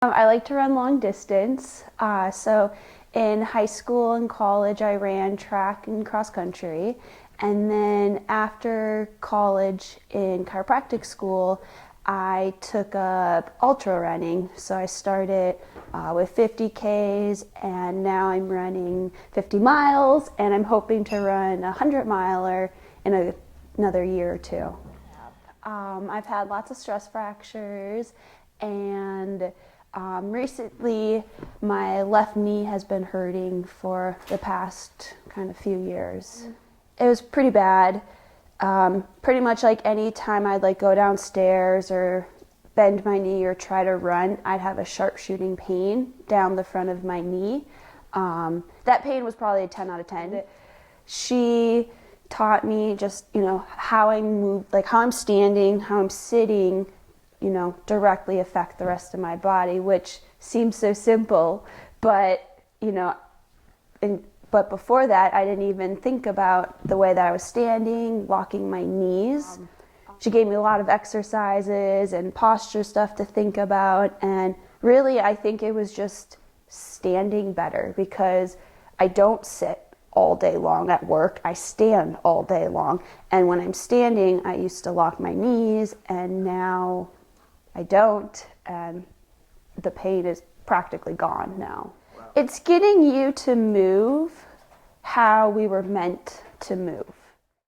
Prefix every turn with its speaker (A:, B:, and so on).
A: I like to run long distance. So in high school and college, I ran track and cross country. And then after college in chiropractic school, I took up ultra running. So I started with 50 Ks, and now I'm running 50 miles, and I'm hoping to run a 100-miler in another year or two. I've had lots of stress fractures, and recently my left knee has been hurting for the past kind of few years. It was pretty bad. Pretty much like any time I'd like go downstairs or bend my knee or try to run, I'd have a sharp shooting pain down the front of my knee. That pain was probably a 10 out of 10. She taught me just, how I move, like how I'm standing, how I'm sitting, directly affect the rest of my body, which seems so simple, but, but before that, I didn't even think about the way that I was standing, locking my knees. She gave me a lot of exercises and posture stuff to think about, and really I think it was just standing better, because I don't sit all day long at work. I stand all day long, and when I'm standing, I used to lock my knees, and now I don't, and the pain is practically gone now. Wow. It's getting you to move how we were meant to move.